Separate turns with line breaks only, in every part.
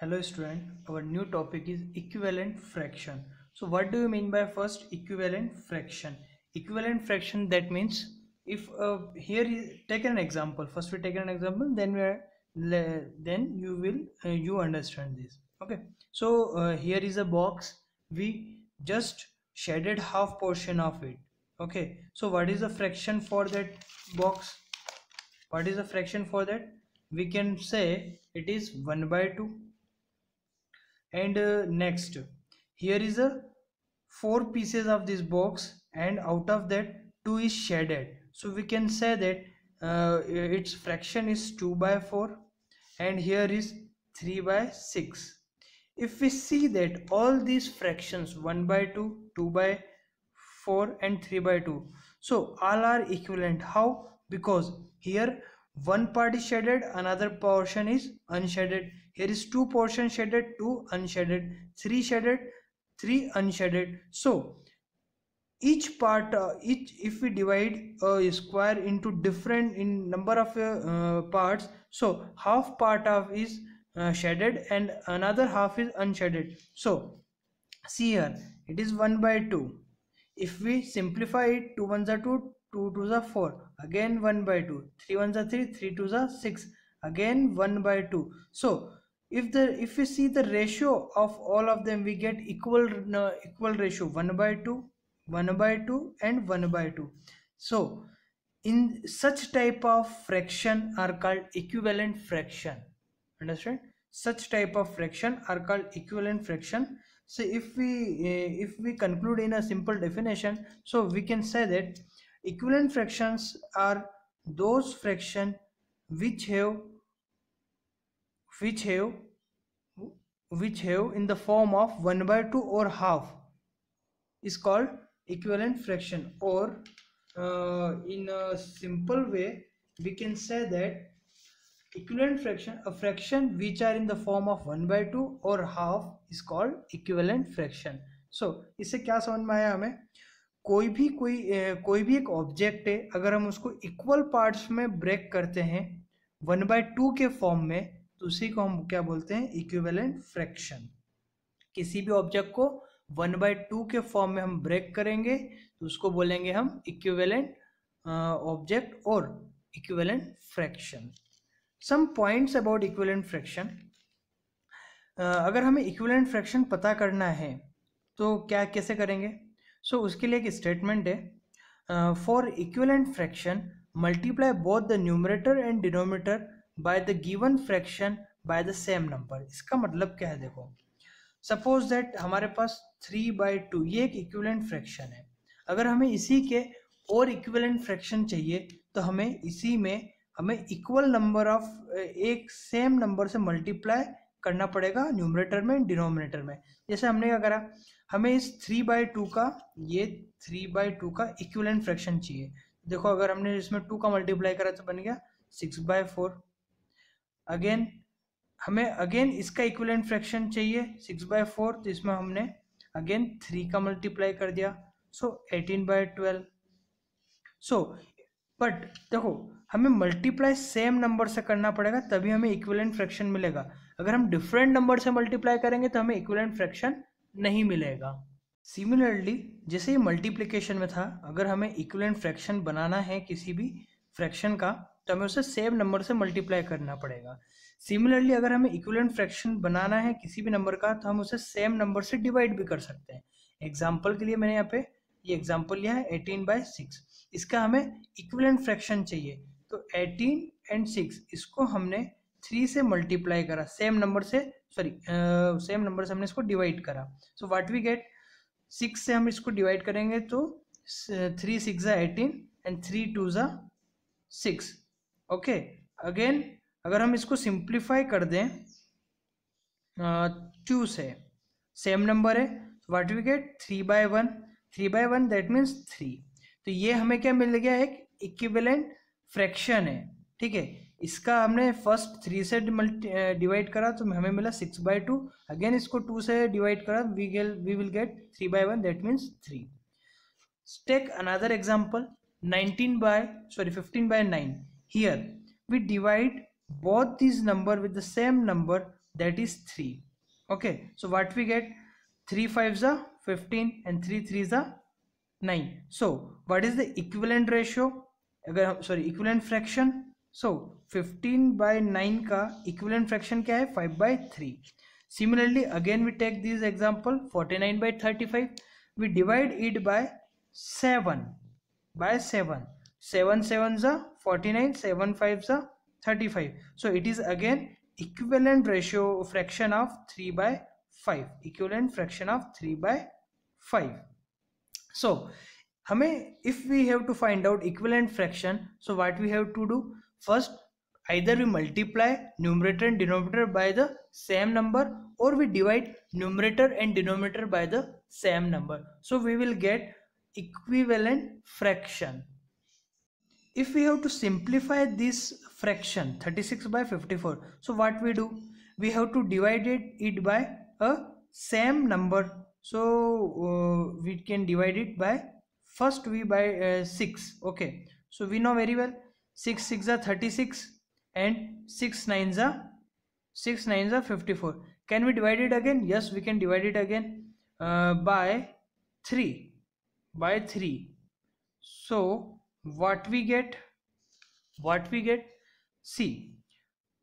Hello student, our new topic is equivalent fraction. So what do you mean by first equivalent fraction? Equivalent fraction, that means if here is take an example. First we take an example, then then you will you understand this. Okay. So here is a box. We just shaded half portion of it. Okay. So what is the fraction for that box? What is the fraction for that? We can say it is 1 by 2. And next, here is a 4 pieces of this box, and out of that 2 is shaded, so we can say that its fraction is 2 by 4, and here is 3 by 6. If we see that all these fractions 1 by 2, 2 by 4 and 3 by 2, so all are equivalent. How? Because here one part is shaded, another portion is unshaded. Here is 2 portion shaded, 2 unshaded, 3 shaded, 3 unshaded. So each part, if we divide a square into different in number of parts, so half part of is shaded and another half is unshaded. So see here, it is 1 by 2. If we simplify it, 2 ones are 2, 2 twos are 4, again 1 by 2, 3 ones are 3, 3 twos are 6, again 1 by 2. So if we see the ratio of all of them, we get equal ratio, 1 by 2, 1 by 2 and 1 by 2. So in such type of fraction are called equivalent fraction. Understand? Such type of fraction are called equivalent fraction. So if we conclude in a simple definition, so we can say that equivalent fractions are those fraction which have in the form of 1 by 2 or half is called equivalent fraction. Or in a simple way we can say that equivalent fraction, a fraction which are in the form of 1 by 2 or half, is called equivalent fraction. So इससे क्या समझ में आया हमें? कोई भी एक object है, अगर हम उसको इक्वल पार्ट्स में ब्रेक करते हैं 1 by 2 के फॉर्म में, तो उसी को हम क्या बोलते हैं? Equivalent fraction. किसी भी ऑब्जेक्ट को 1 by 2 के फॉर्म में हम ब्रेक करेंगे तो उसको बोलेंगे हम इक्विवेलेंट ऑब्जेक्ट और equivalent fraction. Some points about equivalent fraction. अगर हमें इक्विवेलेंट फ्रैक्शन पता करना है तो क्या कैसे करेंगे? सो उसके लिए एक स्टेटमेंट है, for equivalent fraction multiply both the numerator and denominator by the given fraction by the same number. इसका मतलब क्या है? देखो, सपोज दैट हमारे पास 3 by 2 ये एक इक्विवेलेंट फ्रैक्शन है. अगर हमें इसी के और इक्विवेलेंट फ्रैक्शन चाहिए तो हमें इसी में इक्वल नंबर ऑफ एक सेम नंबर से मल्टीप्लाई करना पड़ेगा न्यूमरेटर में डिनोमिनेटर में. जैसे हमने क्या करा, हमें इस 3 by 2 का, ये 3 by 2 का इक्विवेलेंट फ्रैक्शन चाहिए. देखो, अगर हमने इसमें 2 का मल्टीप्लाई करा तो बन गया 6 by 4. अगेन हमें अगेन इसका इक्विवेलेंट फ्रैक्शन चाहिए 6 by 4, तो इसमें हमने अगेन 3 का मल्टीप्लाई कर दिया, सो 18 by 12. सो बट देखो, हमें मल्टीप्लाई सेम नंबर से करना पड़ेगा तभी हमें इक्विवेलेंट फ्रैक्शन मिलेगा. अगर हम डिफरेंट नंबर से मल्टीप्लाई करेंगे तो हमें इक्विवेलेंट फ्रैक्शन नहीं मिलेगा. सिमिलरली जैसे ये मल्टीप्लिकेशन में था, अगर हमें इक्विवेलेंट फ्रैक्शन बनाना है किसी भी फ्रैक्शन का तो हमें उसे सेम नंबर से मल्टीप्लाई करना पड़ेगा. सिमिलरली अगर हमें इक्विवेलेंट फ्रैक्शन बनाना है किसी भी नंबर का तो हम उसे सेम नंबर से डिवाइड भी कर सकते हैं. एग्जाम्पल के लिए मैंने यहाँ पे ये एग्जाम्पल लिया है 18 by 6. इसका हमें इक्विवेलेंट फ्रैक्शन चाहिए, तो 18 and 6 इसको हमने 3 से मल्टीप्लाई करा, सेम नंबर से हमने इसको डिवाइड करा. सो व्हाट वी गेट, 6 से हम इसको डिवाइड करेंगे तो 3 6 18 and 3 2 6. ओके, अगेन अगर हम इसको सिंप्लीफाई कर दें 2 से, सेम नंबर है, what we get 3 by 1. 3 by 1 that means 3. तो ये हमें क्या मिल गया? एक इक्विवेलेंट फ्रैक्शन है. ठीक है, इसका हमने फर्स्ट 3 से डिवाइड करा तो हमें मिला 6 by 2. अगेन इसको 2 से डिवाइड करा, we will get 3 by 1 that means 3. Take another example, 15 by 9. Here we divide both these number with the same number that is 3. Okay, so what we get, 3 5s are 15 and 3 3s are 9. So what is the equivalent ratio, equivalent fraction? So 15 by 9 का equivalent fraction क्या है, 5 by 3. Similarly again we take this example, 49 by 35, we divide it by 7. 7 sevens are 49, 7 5s are 35. So it is again equivalent ratio fraction of 3 by 5, equivalent fraction of 3 by 5. So हमें, if we have to find out equivalent fraction, so what we have to do, first either we multiply numerator and denominator by the same number, or we divide numerator and denominator by the same number, so we will get equivalent fraction. If we have to simplify this fraction 36 by 54, so what we do, we have to divide it by a same number. So we can divide it by, first we by 6. Okay, so we know very well 6 6 are 36 and 6 9s are 54. Can we divide it again? Yes, we can divide it again by 3. So what we get, see,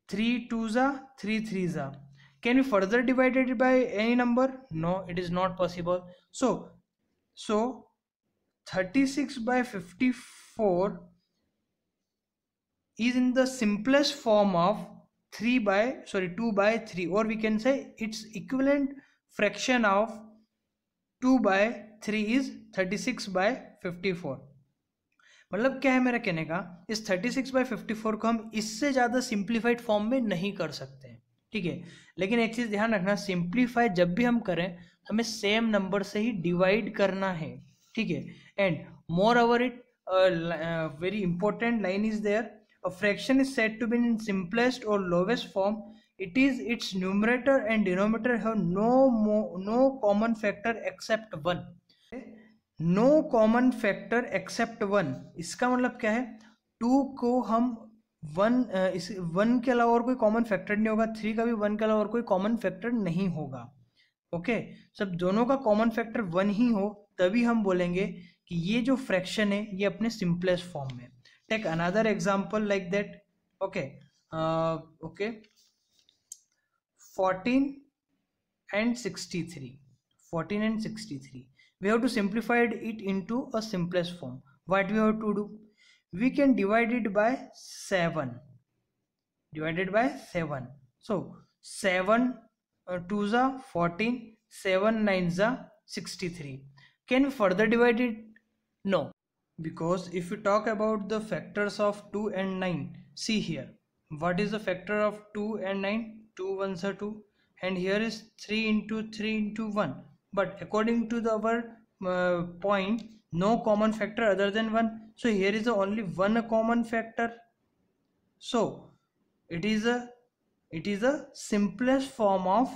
3 2s are 3 3s are. Can we further divide it by any number? No, it is not possible. So 36 by 54 is in the simplest form of 2 by 3, or we can say its equivalent fraction of 2 by 3 is 36 by 54. मतलब क्या है मेरा कहने का, इस 36 by 54 को हम इससे ज़्यादा सिंप्लीफाइड फॉर्म में नहीं कर सकते हैं, ठीक है. लेकिन एक चीज़ ध्यान रखना, सिंप्लीफाई जब भी हम करें हमें सेम नंबर से ही डिवाइड करना है, ठीक है. And moreover it, very important line is there, a fraction is said to be in simplest or lowest form, it is its numerator and denominator have no common factor except 1. No common factor except 1, इसका मतलब क्या है, 2 को हम 1 के अलावा और कोई कॉमन फैक्टर नहीं होगा, 3 का भी 1 के अलावा और कोई कॉमन फैक्टर नहीं होगा. ओके, सब दोनों का कॉमन फैक्टर 1 ही हो तभी हम बोलेंगे कि ये जो फ्रैक्शन है ये अपने सिंपलेस्ट फॉर्म में. Take another example like that. Okay, 14 and 63, we have to simplify it into a simplest form. What we have to do, we can divide it by 7. So 7 2s are 14, 7 9s are 63. Can we further divide it? No, because if we talk about the factors of 2 and 9, see here, what is the factor of 2 and 9? 2 1s are 2, and here is 3 into 3 into 1. But according to our point, no common factor other than 1. So here is only one common factor. So it is a simplest form of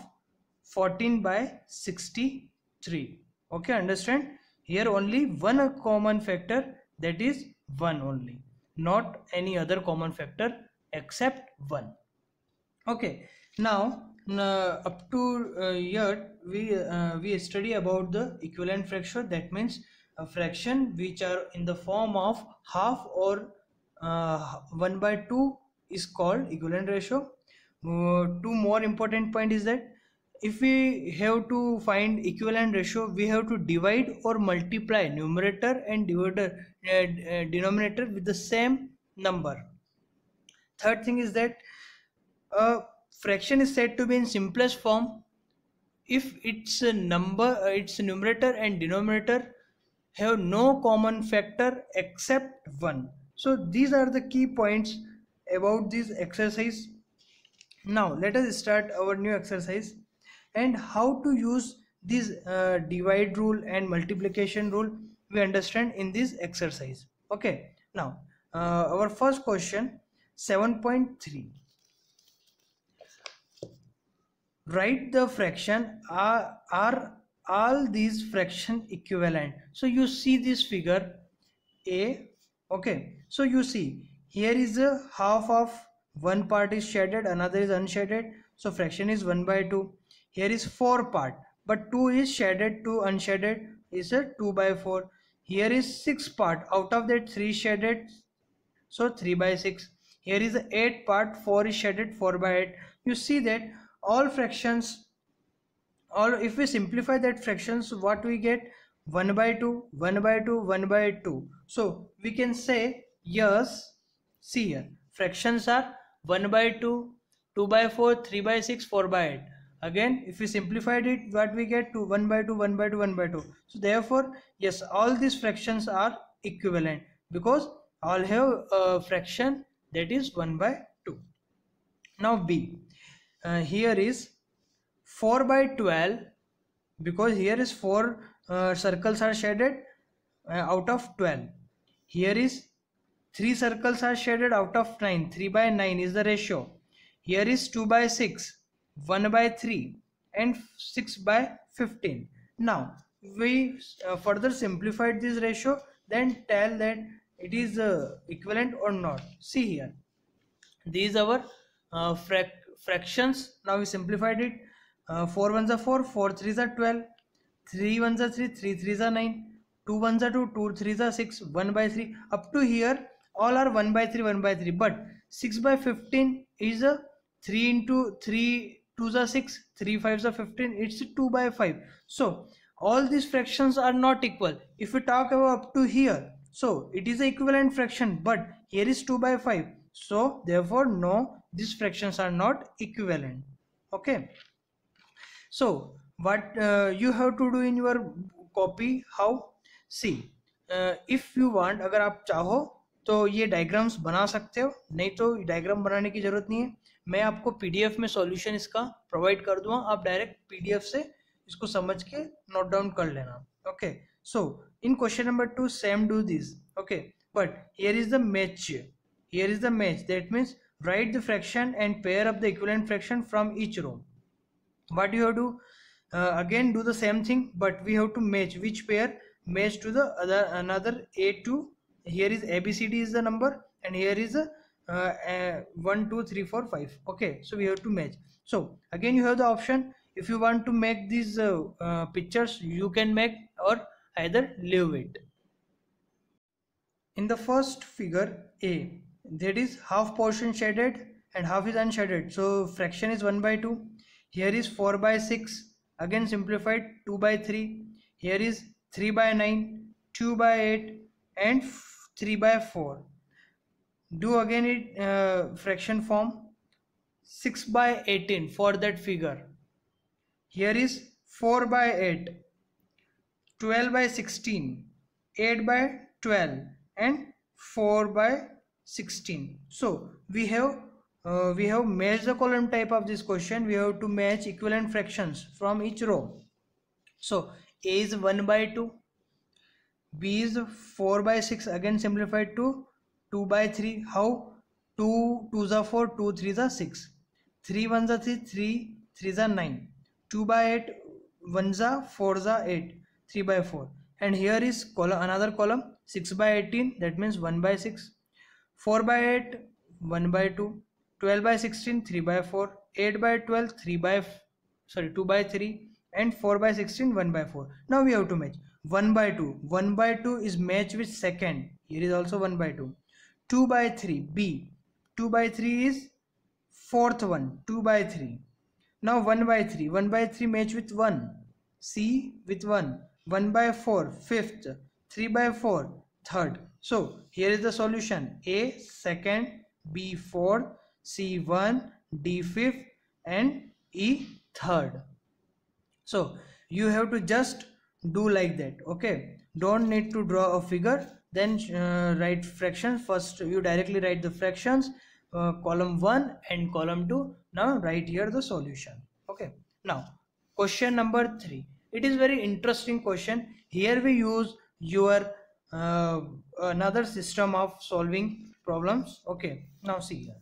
14 by 63. Okay, understand? Here only one common factor, that is 1 only, not any other common factor except 1. Okay, now up to here we study about the equivalent fraction. That means a fraction which are in the form of half or 1 by 2 is called equivalent ratio. Two more important point is that if we have to find equivalent ratio, we have to divide or multiply numerator and denominator with the same number. Third thing is that fraction is said to be in simplest form if its numerator and denominator have no common factor except 1. So these are the key points about this exercise. Now let us start our new exercise and how to use this divide rule and multiplication rule we understand in this exercise. Okay, now our first question, 7.3. Write the fraction, are all these fraction equivalent? So you see this figure A. Okay, so you see here is a half of one part is shaded, another is unshaded. So fraction is 1 by 2. Here is 4 part, but 2 is shaded, 2 unshaded is a 2 by 4. Here is 6 part, out of that 3 shaded, so 3 by 6. Here is 8 part, 4 is shaded, 4 by 8. You see that all fractions, or if we simplify that fractions, what we get? 1 by 2, 1 by 2, 1 by 2. So we can say, yes, see here, fractions are 1 by 2, 2 by 4, 3 by 6, 4 by 8. Again, if we simplified it, what we get? To 1 by 2, 1 by 2, 1 by 2. So therefore, yes, all these fractions are equivalent because all have a fraction that is 1 by 2. Now B, here is 4 by 12, because here is 4 circles are shaded out of 12. Here is 3 circles are shaded out of 9. 3 by 9 is the ratio. Here is 2 by 6, 1 by 3 and 6 by 15. Now we further simplified this ratio, then tell that it is equivalent or not. See here, these are our fractions. Now we simplified it. 4 ones are 4, 4 threes are 12, 3 ones are 3, 3 threes are 9, 2 ones are 2, 2 threes are 6, 1 by 3. Up to here all are 1 by 3, 1 by 3, but 6 by 15 is a 3 into 3 2s are 6, 3 5s are 15, it's 2 by 5. So all these fractions are not equal. If we talk about up to here, so it is an equivalent fraction, but here is 2 by 5. So therefore no, these fractions are not equivalent. Okay, so what you have to do in your copy, how? See, if you want, अगर आप चाहो तो ये diagrams बना सकते हो, नहीं तो डायग्राम बनाने की जरूरत नहीं है. मैं आपको पीडीएफ में सॉल्यूशन इसका प्रोवाइड कर दूंगा, आप डायरेक्ट पीडीएफ से इसको समझ के नोट डाउन कर लेना. Okay, so in question number 2 same do this. Okay, but here is the match. Here is the match. That means write the fraction and pair up the equivalent fraction from each row. What you have to again do the same thing, but we have to match which pair match to the other another A2. Here is ABCD is the number, and here is 1 2 3 4 5. Okay, so we have to match. So again you have the option. If you want to make these pictures, you can make, or either leave it. In the first figure A, that is half portion shaded and half is unshaded, so fraction is 1 by 2. Here is 4 by 6, again simplified, 2 by 3. Here is 3 by 9, 2 by 8 and 3 by 4. Do again it fraction form. 6 by 18 for that figure. Here is 4 by 8, 12 by 16, 8 by 12 and 4 by 16. So we have matched the column type of this question. We have to match equivalent fractions from each row. So A is 1 by 2, B is 4 by 6, again simplified to 2 by 3. How? 2 2s are 4, 2 3s are 6, 3 1s are 3, 3 3s are 9, 2 by 8, 1s are 4s are 8, 3 by 4. And here is another column, 6 by 18, that means 1 by 6, 4 by 8, 1 by 2, 12 by 16, 3 by 4, 8 by 12, 2 by 3 and 4 by 16, 1 by 4. Now we have to match 1 by 2. 1 by 2 is matched with second. Here is also 1 by 2. 2 by 3, B. 2 by 3 is fourth one, 2 by 3. Now 1 by 3. 1 by 3 match with 1. C with 1. 1 by 4, fifth. 3 by 4, third. So here is the solution. A second, B fourth, C 1, D fifth and E third. So you have to just do like that. Okay, don't need to draw a figure, then write fractions. First you directly write the fractions, column 1 and column 2. Now write here the solution. Okay, now question number 3. It is very interesting question. Here we use your another system of solving problems. Okay, now see here.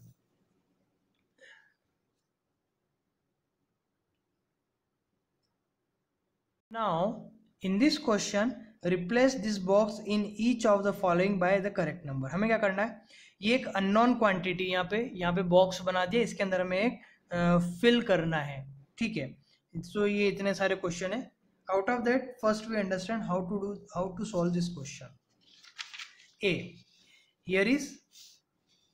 Now in this question replace this box in each of the following by the correct number. हमें क्या करना है, ये एक unknown quantity यहाँ पे box बना दिया, इसके अंदर हमें एक फिल करना है, ठीक है। सो ये इतने सारे क्वेश्चन है। Out of that first we understand how to solve this question. A, here is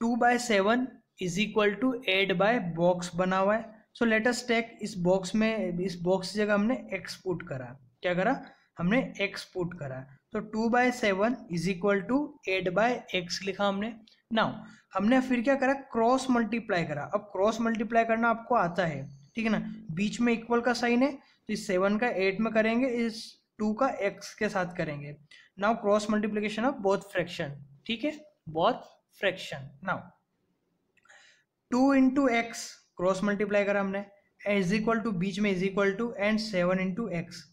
2/7 is equal to 8 box बना हुआ है। सो लेट अस टेक इस बॉक्स में, इस बॉक्स की जगह हमने एक्स पुट करा। क्या करा? हमने एक्स पुट करा। तो 2/7 इज इक्वल टू 8/x लिखा हमने। नाउ हमने फिर क्या करा? क्रॉस मल्टीप्लाई करा। अब क्रॉस मल्टीप्लाई करना आपको आता है, ठीक है ना। बीच में इक्वल का साइन है, तो इस 7 का 8 में करेंगे, इस 2 का x के साथ करेंगे। Now cross multiplication of both fraction, ठीक है, both fraction. Now 2 into x cross multiply करा हमने, इज इक्वल टू, बीच में is equal to, and 7 into x.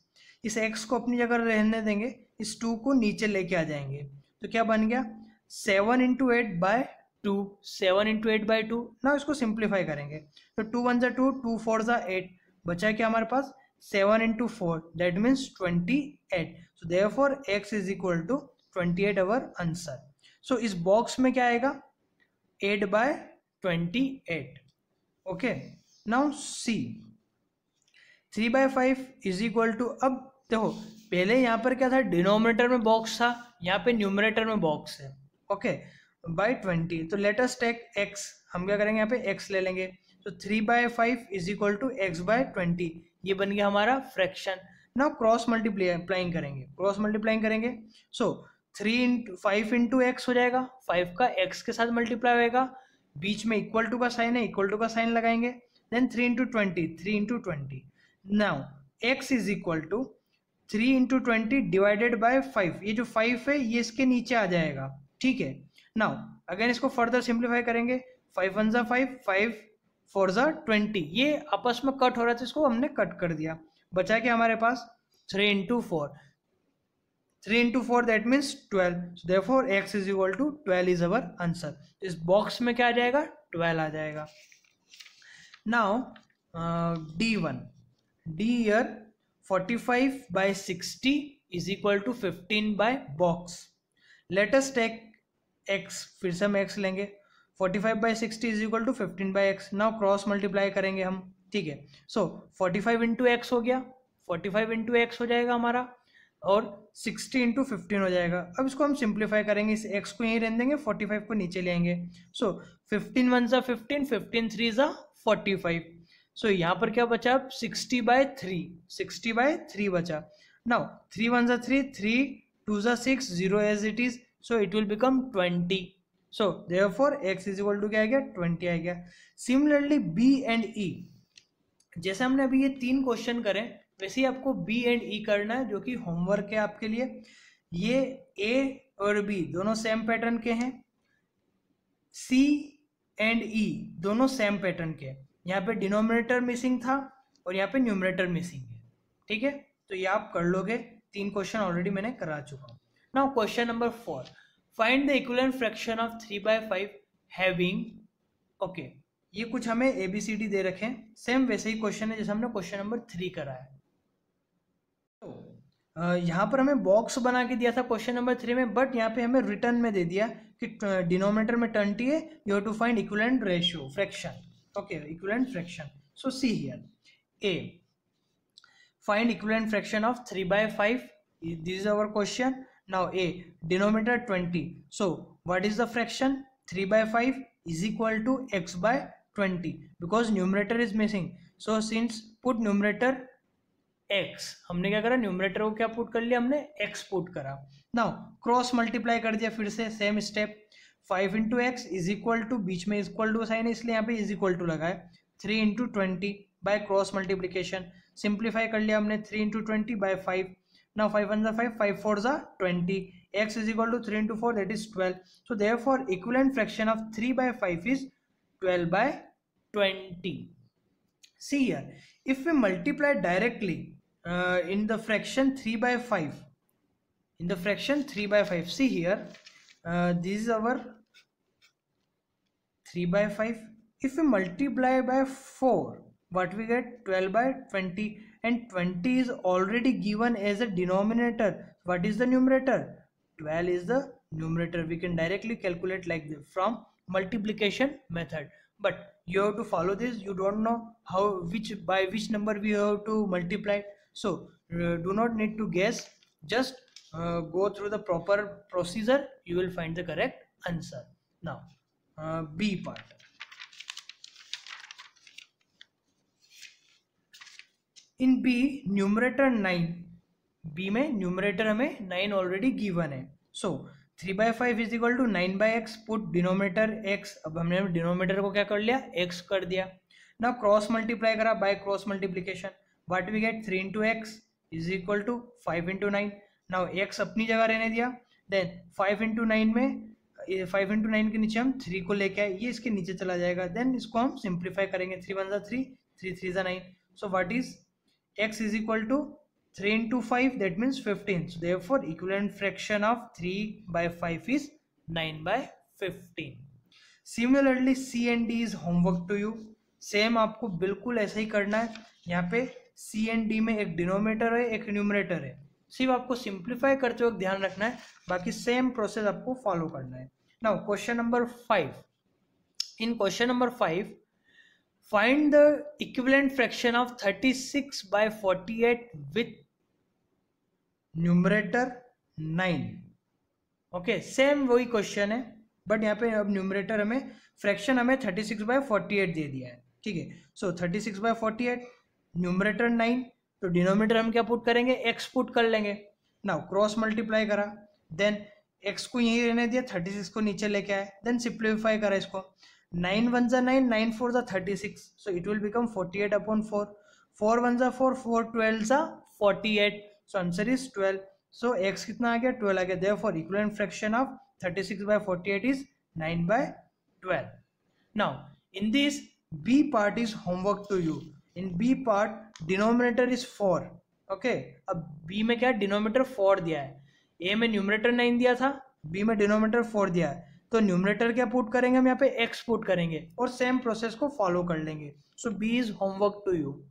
इस x को अपनी जगह रहने देंगे, इस 2 को नीचे लेके आ जाएंगे। तो क्या बन गया? 7 इंटू 8/2, 7 इंटू 8/2। ना इसको सिंप्लीफाई करेंगे, तो 2 1 2, 2 4 8, बचा क्या हमारे पास? 7 into 4, that means 28। So therefore x is equal to 28 our answer. So इस बॉक्स में क्या आएगा? 8/28। Okay, now see 3/5 is equal to, अब देखो पहले यहाँ पर क्या था? डिनोमिनेटर में बॉक्स था, यहाँ पे न्यूमरेटर में बॉक्स है। Okay, by 20। तो लेट अस टेक x, हम क्या करेंगे? यहाँ पे x ले लेंगे। तो 3/5 इज इक्वल टू x/20, ये बन गया हमारा फ्रैक्शन। नाउ क्रॉस मल्टीप्लाइंग करेंगे, क्रॉस मल्टीप्लाइंग करेंगे। सो 5 इंटू एक्स हो जाएगा, 5 का x के साथ मल्टीप्लाई होएगा, बीच में इक्वल टू का साइन है, इक्वल टू का साइन लगाएंगे। Then 3 into 20, 3 into 20। Now x is equal to 3 into 20 divided by 5। ये जो 5 है ये इसके नीचे आ जाएगा, ठीक है। नाउ अगेन इसको फर्दर सिंप्लीफाई करेंगे। 5 1 जा 5, 5 4 जा 20। ये आपस में कट हो रहा था, इसको हमने कट कर दिया। बचा क्या हमारे पास? 3 into 4, 3 into 4 that means 12। Therefore x is equal to 12 is our answer. इस बॉक्स में क्या आ जाएगा? 12 आ जाएगा। Now D1, D here 45/60 is equal to 15 by box. Let us take x, फिर से हम x लेंगे। 45/60 is equal to 15 by x। Now cross multiply करेंगे हम, ठीक है। सो 45 इंटू एक्स हो गया, 45 इंटू एक्स हो जाएगा हमारा, और 60 इंटू 15 हो जाएगा। अब इसको हम सिंप्लीफाई करेंगे, इस x को यहीं रहने देंगे, 45 को नीचे ले आएंगे। सो 15 1 जा 15, 15 3 जा 45। सो यहाँ पर क्या बचा? 60/3, 60/3 बचा। नाउ 3 1 जा 3, 3 2 जा 6, 0 as it is, so it will become 20। So therefore x is equal to क्या आ गया? 20 आ गया। सिमिलरली B एंड E, जैसे हमने अभी ये 3 क्वेश्चन करें, वैसे ही आपको B एंड E करना है, जो कि होमवर्क है आपके लिए। ये A और B दोनों सेम पैटर्न के हैं, C एंड E दोनों सेम पैटर्न के। यहाँ पे डिनोमिनेटर मिसिंग था और यहाँ पे न्यूमरेटर मिसिंग है, ठीक है। तो ये आप कर लोगे, 3 क्वेश्चन ऑलरेडी मैंने करा चुका हूँ। Now question number 4, find the equivalent fraction of 3/5 having, okay, ये कुछ हमें ABCD दे रखे हैं, सेम वैसे ही क्वेश्चन है जैसे हमने क्वेश्चन नंबर 3 करा है। तो यहाँ पर हमें बॉक्स बना के दिया था क्वेश्चन नंबर 3 में, बट यहाँ पे हमें रिटर्न में दे दिया कि डिनोमिनेटर में 20 है, you have to find equivalent ratio fraction. Okay, equivalent fraction. So see here, A, find equivalent fraction of 3/5. This is our question. Now A, denominator 20. So what is the fraction? 3/5 is equal to x/20, because numerator is missing. So since put numerator x, हमने क्या करा? Numerator को क्या put कर लिया? हमने x put करा। Now cross multiply कर दिया, फिर से same step. 5 into x is equal to, बीच में इक्वल टू साइन है इसलिए यहाँ पे इज इक्वल टू लगा है, 3 into 20 bye cross multiplication. Simplify कर लिया हमने, 3 इंटू 20 बाय 5। नाउ 5 1 जा 5, 5 4 जा 20, x is equal to 3 into 4 that is 12। So therefore equivalent fraction of 3/5 is 12/20। See here, if we multiply directly in the fraction 3/5, in the fraction 3/5, see here, this is our 3/5. If we multiply by 4, what we get? 12/20, and 20 is already given as a denominator. What is the numerator? 12 is the numerator. We can directly calculate like this from multiplication method. but you have to follow this. You don't know how by which number we have to multiply, so do not need to guess, just go through the proper procedure, you will find the correct answer. Now B part. In B numerator 9, B में numerator हमें 9 already given है, so 3/5 is equal to 9/x, put denominator x, अब हमने denominator को क्या कर लिया, x कर दिया। ना क्रॉस मल्टीप्लाई करा by cross multiplication, what we get 3 into x is equal to 5 into 9। Now x अपनी जगह रहने दिया, देन 5 into 9 में 5 into 9 के नीचे हम 3 को लेके आए, ये इसके नीचे चला जाएगा, देन इसको हम सिंप्लीफाई करेंगे, 3 1 3, 3 3 9, so what is x is equal to 3 into 5, that means 15. So therefore equivalent fraction of 3/5 is 9/15. Similarly C and D is homework to you. Same आपको बिल्कुल ऐसे ही करना है। यहाँ पे C and D में एक डिनोमिनेटर है, एक न्यूमरेटर है, सिर्फ आपको सिंप्लीफाई करते वक्त ध्यान रखना है, बाकी सेम प्रोसेस आपको फॉलो करना है। Now question number 5। In question number 5, find the equivalent fraction of 36/48 with numerator 9। Okay, same वही क्वेश्चन है, बट यहाँ पे अब न्यूमरेटर हमें फ्रैक्शन हमें 36/48 दे दिया है, ठीक है। सो 36/48 न्यूमरेटर 9, तो डिनोमिनेटर हम क्या पुट करेंगे, x पुट कर लेंगे। नाउ क्रॉस मल्टीप्लाई करा, देन x को यहीं रहने दिया, 36 को नीचे लेके आए, देन सिंप्लीफाई करा इसको, 9 1 जा 9, 9 4 जा 36, so it will become 48/4, 4 1 जा 4, 4 12 जा 48, so answer is 12, so x कितना आ गया, 12 आ गया, therefore equivalent fraction of 36/48 is 9/12। now in this B part is homework to you। in B part denominator is 4, okay, अब B में क्या डिनोमिनेटर 4 दिया है, A में न्यूमरेटर 9 दिया था, B में डिनोमिनेटर 4 दिया है, तो न्यूमरेटर क्या पुट करेंगे हम यहाँ पे, x पुट करेंगे और सेम प्रोसेस को फॉलो कर लेंगे। So B is homework to you.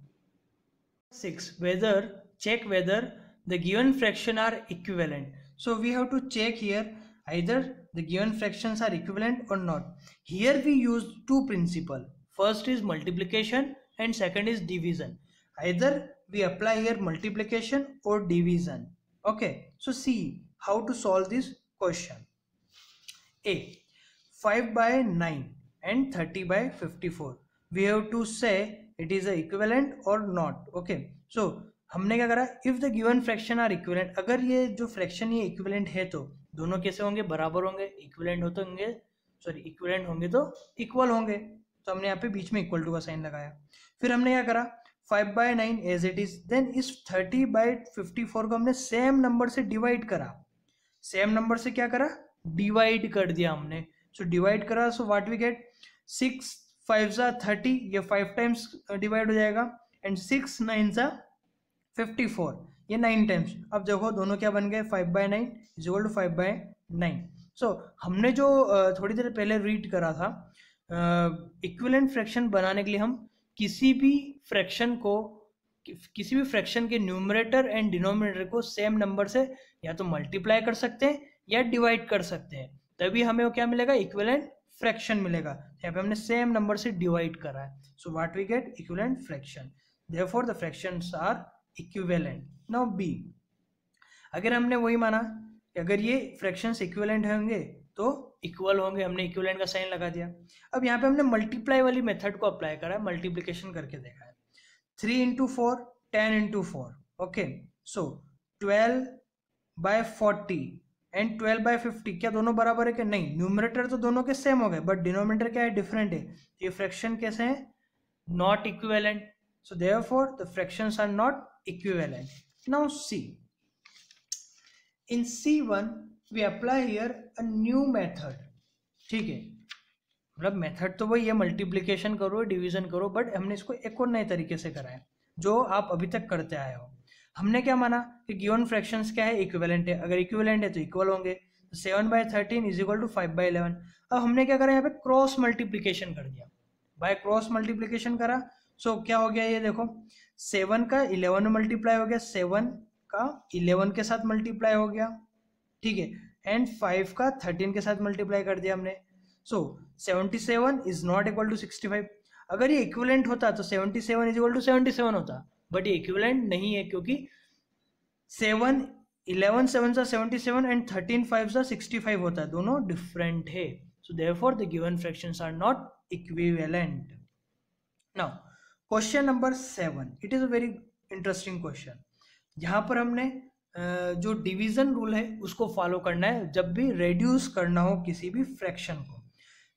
6 whether check whether the given fraction are equivalent. So we have to check here either the given fractions are equivalent or not. Here we use two principles. First is multiplication and second is division. Either we apply here multiplication or division. Okay, so see how to solve this question. A 5/9 and 30/54, we have to say it is a equivalent or not. Okay, so हमने क्या करा, if the given fraction are equivalent, अगर ये जो fraction ये equivalent है तो दोनों कैसे होंगे, बराबर होंगे, इक्विवेलेंट हो तो होंगे, सॉरी इक्विवेलेंट होंगे तो इक्वल होंगे, तो हमने यहाँ पे बीच में इक्वल टू का साइन लगाया। फिर हमने क्या करा, 5/9 एज इट इज, देन इस 30/54 को हमने सेम नंबर से डिवाइड करा, सेम नंबर से क्या करा, डिवाइड कर दिया हमने। सो डिवाइड करा, सो व्हाट वी गेट, 6 5 जा 30, ये 5 टाइम्स डिवाइड हो जाएगा, एंड 6 9 जा 54, ये 9 टाइम्स। अब देखो दोनों क्या बन गए, 5/9 इज इक्वल टू 5/9। सो हमने जो थोड़ी देर पहले रीड करा था, इक्विवेलेंट फ्रैक्शन बनाने के लिए हम किसी भी फ्रैक्शन के न्यूमरेटर एंड डिनोमिनेटर को सेम नंबर से या तो मल्टीप्लाई कर सकते हैं या डिवाइड कर सकते हैं, तभी हमें वो क्या मिलेगा, इक्विवेलेंट फ्रैक्शन मिलेगा। यहाँ पे हमने सेम नंबर से डिवाइड करा है, so what we get, equivalent fraction, therefore the fractions are equivalent. Now B, अगर हमने वही माना कि अगर ये फ्रैक्शंस इक्विवेलेंट होंगे तो इक्वल होंगे, हमने इक्विवेलेंट का साइन लगा दिया। अब यहाँ पे हमने मल्टीप्लाई वाली मेथड को अप्लाई करा है, मल्टीप्लिकेशन करके देखा है, 3 into 4 10 into 4, okay, so 12/40 and 12/50 क्या दोनों बराबर है कि नहीं, न्यूमरेटर तो दोनों के सेम हो गए, बट डिनोमिनेटर क्या है, डिफरेंट है, ये फ्रैक्शन कैसे हैं, not equivalent, so therefore the fractions are not equivalent. Now C, in C1 we apply here a new method, ठीक है, मतलब मेथड तो वही है, मल्टीप्लिकेशन करो डिवीजन करो, बट हमने इसको एक और नए तरीके से करा है जो आप अभी तक करते आए हो। हमने क्या माना कि गिवन फ्रैक्शंस क्या है, इक्विवेलेंट है, अगर इक्विवेलेंट है तो इक्वल होंगे, 7/13 इज इक्वल टू 5/11। अब हमने क्या करा, यहाँ पे क्रॉस मल्टीप्लिकेशन कर दिया, बाय क्रॉस मल्टीप्लिकेशन करा, सो क्या हो गया, ये देखो 7 का 11 में मल्टीप्लाई हो गया, 7 का 11 के साथ मल्टीप्लाई हो गया, ठीक है, एंड 5 का 13 के साथ मल्टीप्लाई कर दिया हमने, सो 77 इज नॉट इक्वल टू 65। अगर ये इक्विवेलेंट होता तो 77 इज इक्वल टू 77 होता, बट ये इक्विवेलेंट नहीं है क्योंकि 11 7 सा 77 एंड 13 5 सा 65 होता है, दोनों डिफरेंट है। So therefore the given fractions are not equivalent. Now question number 7, it is a very interesting question. यहाँ पर हमने जो डिवीजन रूल है उसको फॉलो करना है जब भी रेड्यूस करना हो किसी भी फ्रैक्शन को।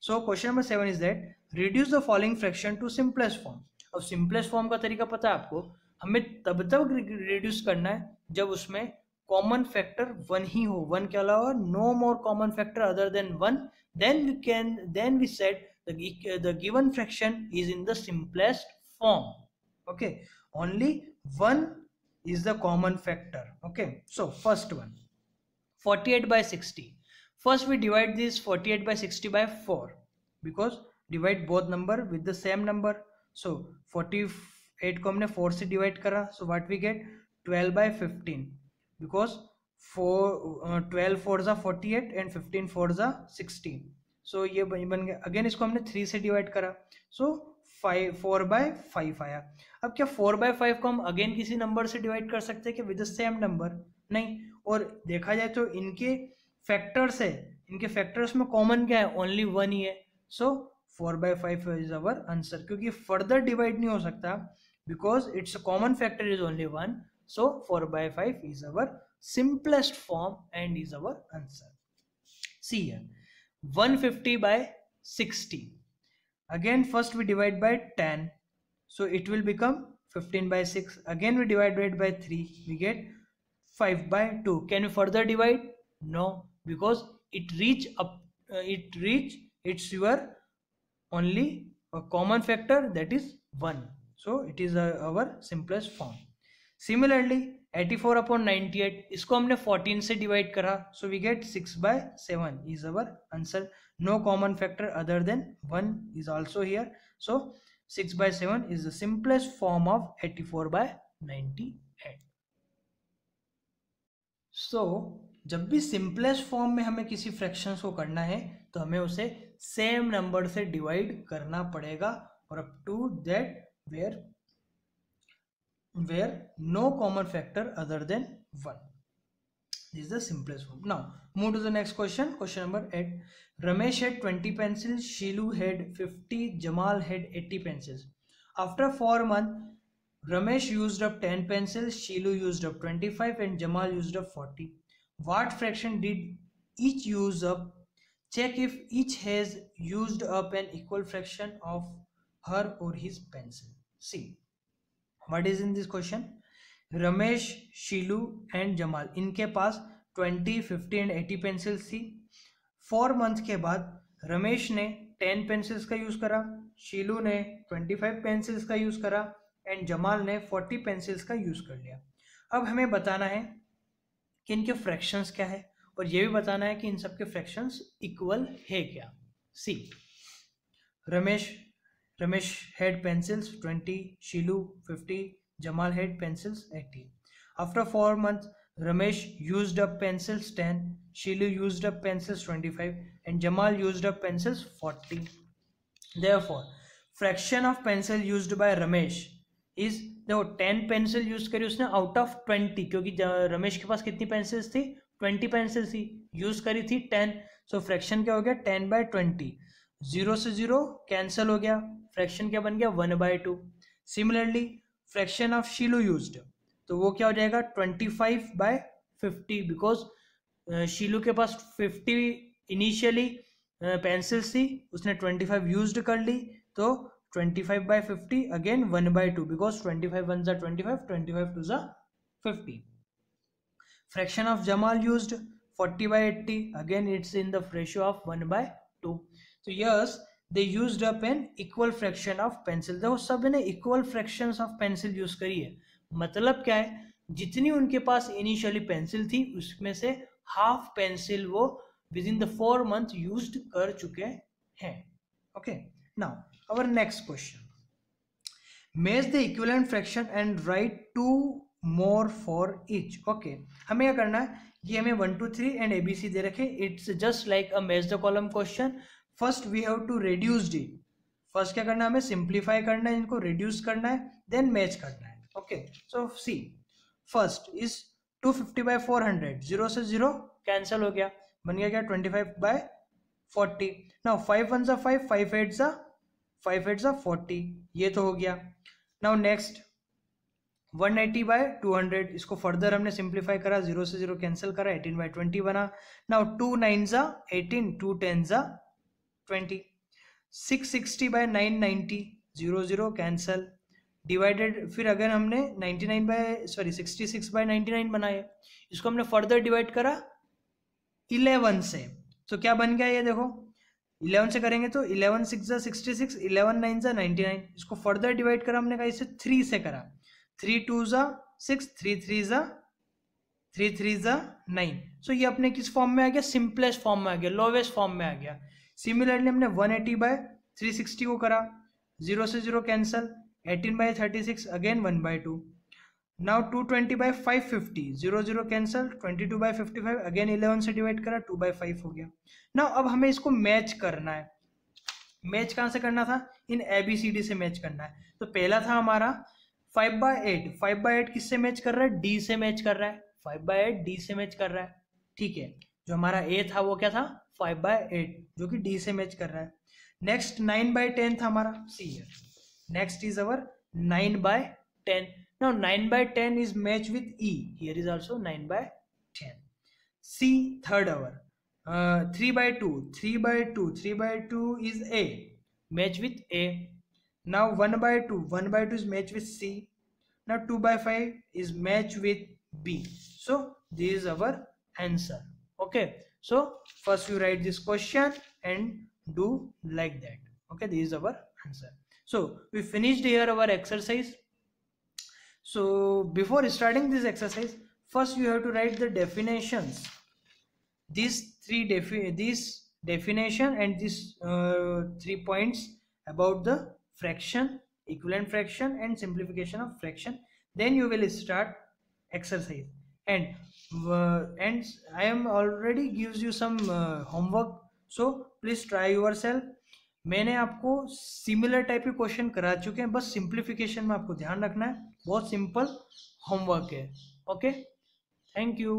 So question number 7 is that reduce the following fraction to simplest form. अब सिंपलेस्ट फॉर्म का तरीका पता है आपको, हमें तब तक रिड्यूस करना है जब उसमें कॉमन फैक्टर 1 ही हो, 1 के अलावा no more common factor other than 1, then we said the given fraction is in the simplest form. Okay, only 1 is the common factor. Okay, so first one 48 by 60. First we divide this 48 by 60 by 4 because divide both number with the same number. So 48 को हमने 4 से divide करा, so what we get 12 by 15 because 12 4 जा 48 and 15 4 जा 16. So ये बन गया। Again इसको हमने 3 से डिवाइड करा, so 4 by 5 आया। अब क्या 4 by 5 को हम अगेन किसी नंबर से डिवाइड कर सकते हैं कि विद द सेम नंबर? नहीं। और देखा जाए तो इनके फैक्टर्स है, इनके फैक्टर्स में कॉमन क्या है? ओनली 1 ही है। सो 4 by 5 इज अवर आंसर, क्योंकि फर्दर डिवाइड नहीं हो सकता because it's common factor is only 1. So 4 by 5 is our simplest form and is our answer. See here 150 by 60. Again first we divide by 10, so it will become 15 by 6. Again we divide it by 3, we get 5 by 2. Can we further divide? No, because it's your only a common factor, that is 1. So it is our simplest form. Similarly 84 upon 98, इसको हमने 14 से divide करा, so we get 6 by 7 is our answer. No common factor other than 1 is also here, so 6 by 7 is the simplest form of 84 by 98. So जब भी simplest form में हमें किसी fractions को करना है तो हमें उसे सेम नंबर से डिवाइड करना पड़ेगा, और up to that where no common factor other than 1. This is the simplest form. Now move to the next question. Question number 8. Ramesh had 20 pencils, Shilu had 50, Jamal had 80 pencils. After 4 months Ramesh used up 10 pencils, Shilu used up 25 and Jamal used up 40. What fraction did each use up? Check if each has used up an equal fraction of her or his pencil. See what is in this question. Ramesh, शीलू and Jamal, इनके पास 20, 50 and 80 pencils थी। 4 month के बाद रमेश ने 10 pencils का use करा, शीलू ने 25 pencils का use करा एंड जमाल ने 40 पेंसिल्स का यूज कर लिया। अब हमें बताना है कि इनके फ्रैक्शंस क्या है, और ये भी बताना है कि इन सब के फ्रैक्शंस इक्वल है क्या। सी Ramesh had pencils 20, Shilu 50, Jamal had pencils 80. After 4 months, Ramesh used up pencils 10, Shilu used up pencils 25, and Jamal used up pencils 40. Therefore, fraction of pencil used by Ramesh is, देखो 10 pencil use करी उसने out of 20, क्योंकि रमेश के पास कितनी pencils थी? 20 pencils थी, use करी थी 10, सो फ्रैक्शन क्या हो गया? 10 by 20. 0 से 0 कैंसिल हो गया, फ्रैक्शन क्या बन गया? 1 by 2. Similarly fraction of शीलू used, तो वो क्या हो जाएगा? 25 by 50, बिकॉज शीलू के पास 50 इनिशियली पेंसिल्स थी, उसने 25 यूज्ड कर ली, तो 25 by 50 अगेन 1 by 2, बिकॉज 25 1 जा 25, 25 2 जा 50. Fraction of Jamal used 40 by 80, again it's in the ratio of 1 by 2. तो yes they used up an equal fraction of pencil. देखो सब ने equal fractions of pencil use करी है, मतलब क्या है? जितनी उनके पास इनिशियली पेंसिल थी उसमें से हाफ पेंसिल वो within the 4 month used कर चुके हैं. Okay, now our next question. Make the equivalent fraction and write 2 more for each. Okay, हमें क्या करना है? ये हमें 1 2 3 एंड ABC दे रखे. It's just like a match the column question. First we have to reduce it. First क्या करना है, हमें सिंप्लीफाई करना है, इनको रिड्यूस करना है, देन मैच करना है. Okay, so see first is 250/400, 0 से 0 कैंसिल हो गया, बन गया क्या 25/40. नाउ 5 1 जा 5, 5 8 जा 40, ये तो हो गया. नाउ नेक्स्ट 180/200, इसको फर्दर हमने सिंप्लीफाई करा, 0 से 0 कैंसिल करा, 18/20 बना. नाउ 2 9 जा 18, 2 10 जा 20. 660/990, 0 0 कैंसिल, डिवाइडेड. फिर अगर हमने 66/99 बनाए, इसको हमने फर्दर डिवाइड करा 11 से, तो क्या बन गया ये देखो, 11 से करेंगे तो 11 6 जा 66, 11 9 जा 99. इसको फर्दर डिवाइड करा हमने, इसे 3 से करा, 3 2 जा 6, 3 3 जा 9. सो ये अपने किस फॉर्म में आ गया, सिंपलेस्ट फॉर्म में आ गया, लोवेस्ट फॉर्म में आ गया. सिमिलरली हमने 180/360 को करा, 0 से 0 cancel, 18/36 again 1/2. Now 220/550, 0 0 cancel, 22/55 again 11 से डिवाइड करा, 2/5 हो गया. नाउ अब हमें इसको मैच करना है. मैच कहाँ से करना था, इन ABCD से मैच करना है. तो पहला था हमारा 5/8, 5/8 किससे मैच कर रहा है, D से मैच कर रहा है, 5/8 D से मैच कर रहा है. ठीक है, जो हमारा A था वो क्या था, 5/8, जो कि D से मैच कर रहा है. नेक्स्ट 9/10 था हमारा, C है. Next is our 9/10. Now 9/10 is matched with E. Here is also 9/10. C third hour. 3/2. 3/2 is A. Match with A. Now 1/2. 1/2 is matched with C. Now 2/5 is matched with B. So this is our answer. Okay. So first you write this question and do like that. Okay. This is our answer. So we finished here our exercise. So before starting this exercise, first you have to write the definitions. These definition and these 3 points about the fraction, equivalent fraction and simplification of fraction. Then you will start exercise. And I am already gives you some homework. So please try yourself. मैंने आपको similar type के question करा चुके हैं, बस simplification में आपको ध्यान रखना है. बहुत सिंपल होमवर्क है. Okay, thank you.